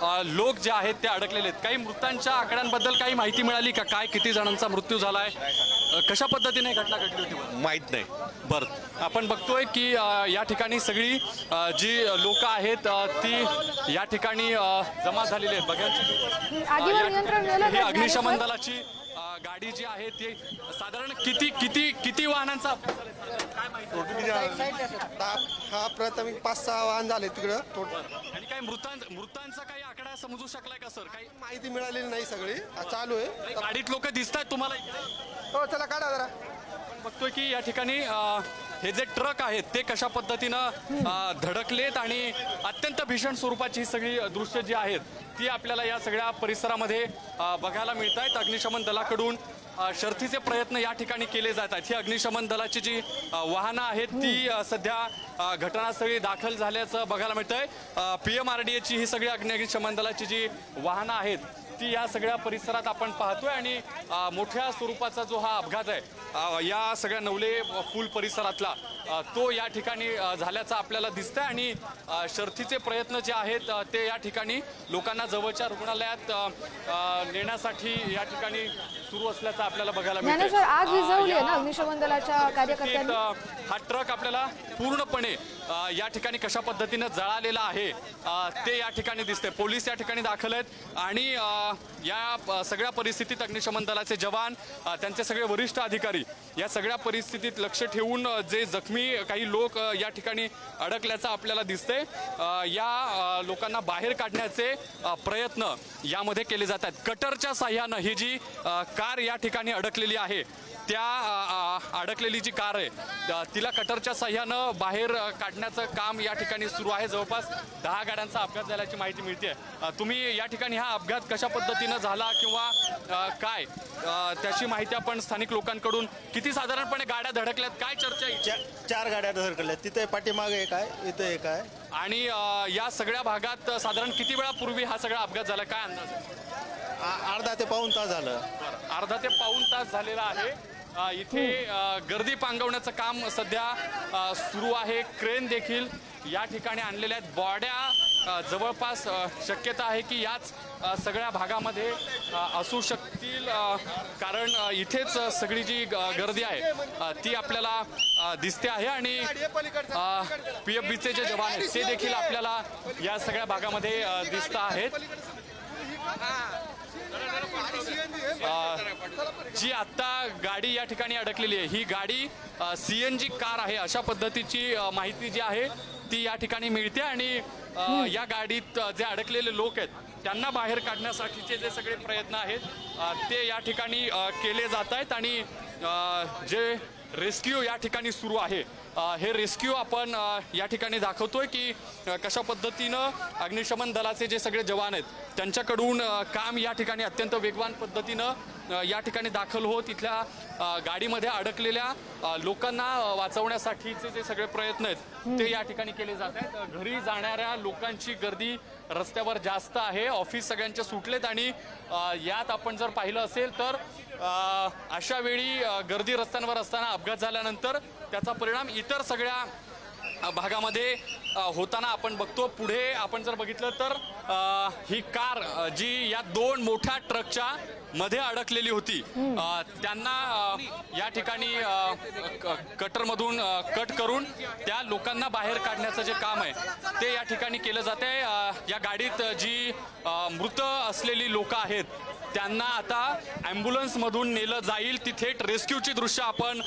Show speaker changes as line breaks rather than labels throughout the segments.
लोक जे आहेत ते अडकलेले आहेत। काही मृतांच्या आकड्यांबद्दल काही माहिती मिळाली का? काय किती जणांचा मृत्यू झालाय? कशा पद्धतीने घटना घडली होती?
माहीत नाही।
बरं, आपण बघतोय की या ठिकाणी सगळी जी लोक आहेत ती या ठिकाणी जमा झालेली आहेत। बघा, अग्निशमन दलाची गाडी जी आहे ती साधारण किती वाहनांचा
हा प्राथमिक 5-6 वाहन झाले तिकडं
आणि काही मृतांचा काही आकडा समजू शकलाय का सर? काही
माहिती मिळालेली नाही, सगळी चालू आहे।
गाडीत लोक दिसत आहेत तुम्हाला?
हो, चला काढा जरा।
बघतोय की या ठिकाणी हे जे ट्रक आहेत ते कशा पद्धतीनं धडकलेत आणि अत्यंत भीषण स्वरूपाची ही सगळी दृश्य जी आहेत ती आपल्याला या सगळ्या परिसरामध्ये बघायला मिळत आहेत। अग्निशमन दलाकडून शर्थीचे प्रयत्न या ठिकाणी केले जात आहेत। ही अग्निशमन दलाची जी वाहनं आहेत ती सध्या घटनास्थळी दाखल झाल्याचं बघायला मिळतंय। PMRDAची ही सगळी अग्निशमन दलाची जी वाहनं आहेत ती या सगळ्या परिसरात आपण पाहतोय आणि मोठ्या स्वरूपाचा जो हा अपघात आहे या सगळ्या नवले पूल परिसरातला तो या ठिकाणी झाल्याचा आपल्याला दिसतंय आणि शर्थीचे प्रयत्न जे आहेत ते या ठिकाणी लोकांना जवळच्या रुग्णालयात नेण्यासाठी या ठिकाणी सुरू असल्याचं आपल्याला बघायला मिळतंय।
आग विझवली आहे ना अग्निशमन दलाच्या कार्यकर्त्यांनी?
हा ट्रक आपल्याला पूर्णपणे या ठिकाणी कशा पद्धतीने जळालेला आहे ते या ठिकाणी दिसते। पोलीस या ठिकाणी दाखल आहेत आणि या सगळ्या परिस्थितीत अग्निशमन दलाचे जवान त्यांचे सगळे वरिष्ठ अधिकारी या सगळ्या परिस्थितीत लक्ष ठेवून जे जखमी काही लोक या ठिकाणी अडकल्याचं आपल्याला दिसतंय या लोकांना बाहेर काढण्याचे प्रयत्न यामध्ये केले जात आहेत। कटरच्या साह्यानं ही जी कार या ठिकाणी अडकलेली आहे त्या अडकलेली जी कार आहे तिला कटरच्या साह्यानं बाहेर काढण्याचं काम या ठिकाणी सुरू आहे। जवळपास 10 गाड्यांचा अपघात झाल्याची माहिती मिळते। तुम्ही या ठिकाणी हा अपघात कशा पद्धतीनं झाला किंवा काय त्याची माहिती आपण स्थानिक लोकांकडून किती साधारणपणे गाड्या धडकल्यात काय चर्चा आहे?
4 गाड्या धडकल्यात, तिथे पाठीमागे एक आहे, इथे एक आहे।
आणि या सगळ्या भागात साधारण किती वेळापूर्वी हा सगळा अपघात झाला काय अंदाज?
अर्धा ते पाऊण तास झालं।
अर्धा ते पाऊण तास झालेला आहे। इथे गर्दी पांगवण्याचं काम सध्या सुरू आहे। क्रेन देखील या ठिकाणी आणलेल्या आहेत। बॉड्या जवळपास शक्यता आहे की याच सगळ्या भागामध्ये असू शकतील कारण इथेच सगळी जी गर्दी आहे ती आपल्याला दिसते आहे आणि PFBचे जे जवान आहेत ते देखील आपल्याला या सगळ्या भागामध्ये दिसत आहेत। जी आता गाडी या ठिकाणी अडकलेली आहे ही गाडी CNG कार आहे अशा पद्धतीची माहिती जी आहे ती या ठिकाणी मिळते आणि या गाडीत जे अडकलेले लोक आहेत त्यांना बाहेर काढण्यासाठीचे जे सगळे प्रयत्न आहेत ते या ठिकाणी केले जात आहेत आणि जे रेस्क्यू या ठिकाणी सुरू आहे हे रेस्क्यू आपण या ठिकाणी दाखवतोय की कशा पद्धतीनं अग्निशमन दलाचे जे सगळे जवान आहेत त्यांच्याकडून काम या ठिकाणी अत्यंत वेगवान पद्धतीनं या ठिकाणी दाखल होत इथल्या गाडीमध्ये अडकलेल्या लोकांना वाचवण्यासाठीचे जे सगळे प्रयत्न आहेत ते या ठिकाणी केले जात आहेत। घरी जाणाऱ्या लोकांची गर्दी रस्त्यावर जास्त आहे। ऑफिस सगळ्यांचे सुटलेत आणि यात आपण जर पाहिलं असेल तर अशा वेळी गर्दी रस्त्यांवर असताना अपघात झाल्यानंतर त्याचा परिणाम इतर सगळ्या भागामध्ये होताना आपण बघतो। पुढे आपण जर बघितलं तर ही कार जी या 2 मोठ्या ट्रकच्या मध्ये अडकलेली होती त्यांना या ठिकाणी कटरमधून कट करून त्या लोकांना बाहेर काढण्याचं जे काम आहे ते या ठिकाणी केलं जात आहे। या गाडीत जी मृत असलेली लोक आहेत त्यांना आता ॲम्ब्युलन्समधून नेलं जाईल। ती थेट रेस्क्यूची दृश्य आपण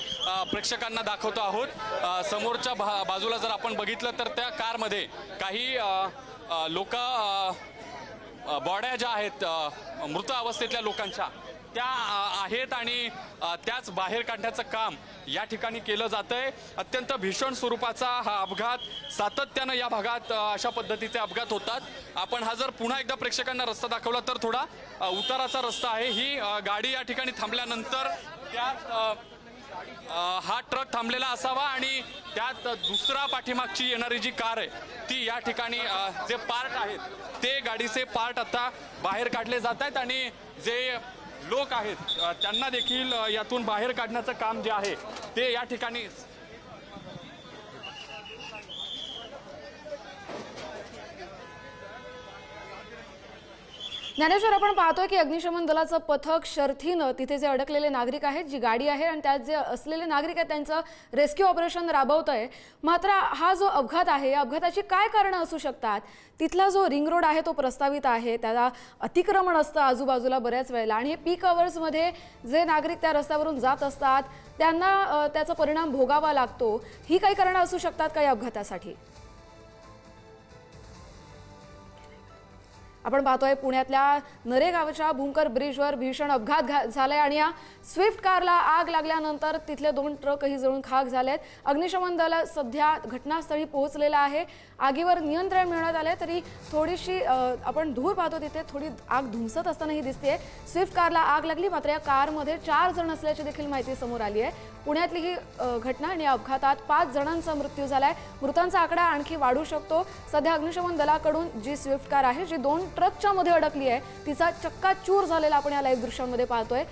प्रेक्षकांना दाखवतो आहोत। समोरच्या बाजूला जर आपण बघितलं तर त्या कारमध्ये काही लोक बॉड्या ज्या आहेत मृत अवस्थेतल्या लोकांच्या त्या आहेत आणि त्याच बाहेर काढण्याचं काम या ठिकाणी केलं जातंय। अत्यंत भीषण स्वरूपाचा हा अपघात सातत्यानं या भागात अशा पद्धतीचे अपघात होतात। आपण हा जर पुन्हा एकदा प्रेक्षकांना रस्ता दाखवला तर थोडा उताराचा रस्ता आहे। ही गाडी या ठिकाणी थांबल्यानंतर त्यात हा ट्रक थांबलेला असावा आणि त्यात दुसरा पाठीमागची येणारी जी कार आहे ती या ठिकाणी जे पार्ट आहेत ते गाडीचे पार्ट आता बाहेर काढले जात आहेत आणि जे लोक आहेत त्यांना देखील यातून बाहेर काढण्याचं काम जे आहे ते या ठिकाणी
ज्ञानेश्वर, आपण पाहतोय की अग्निशमन दलाचं पथक शर्थीनं तिथे जे अडकलेले नागरिक आहेत, जी गाडी आहे आणि त्यात जे असलेले नागरिक आहेत त्यांचं रेस्क्यू ऑपरेशन राबवत आहे. मात्र हा जो अपघात आहे, या अपघाताची काय कारणं असू शकतात? तिथला जो रिंग रोड आहे तो प्रस्तावित आहे, त्याला अतिक्रमण असतं आजूबाजूला बऱ्याच वेळेला, आणि हे पीक अवर्समध्ये जे नागरिक त्या रस्त्यावरून जात असतात त्यांना त्याचा परिणाम भोगावा लागतो. ही काही कारणं असू शकतात का या अपघातासाठी? आपण पाहतोय पुण्यातल्या नरेगावच्या भूमकर ब्रिजवर भीषण अपघात झालाय आणि या स्विफ्ट कारला आग लागल्यानंतर तिथले 2 ट्रकही जळून खाक झालेत. अग्निशमन दल सध्या घटनास्थळी पोहोचलेला आहे. आगीवर नियंत्रण मिळवण्यात आले, तरी थोडीशी आपण धूर पाहतो तिथे थोडी आग धुमसत असताना ही दिसते. स्विफ्ट कारला आग लागली, मात्र या कारमध्ये 4 जण असल्याची देखील माहिती समोर आली आहे. पुण्यातली ही घटना आणि या अपघातात 5 जणांचा मृत्यू झालाय. मृतांचा आकडा आणखी वाढू शकतो. सध्या अग्निशमन दलाकडून जी स्विफ्ट कार आहे, जी 2 ट्रकच्या मध्ये अडकली आहे, तिचा चक्काचूर झालेला आपण या लाईव्ह दृश्यांमध्ये पाहतोय.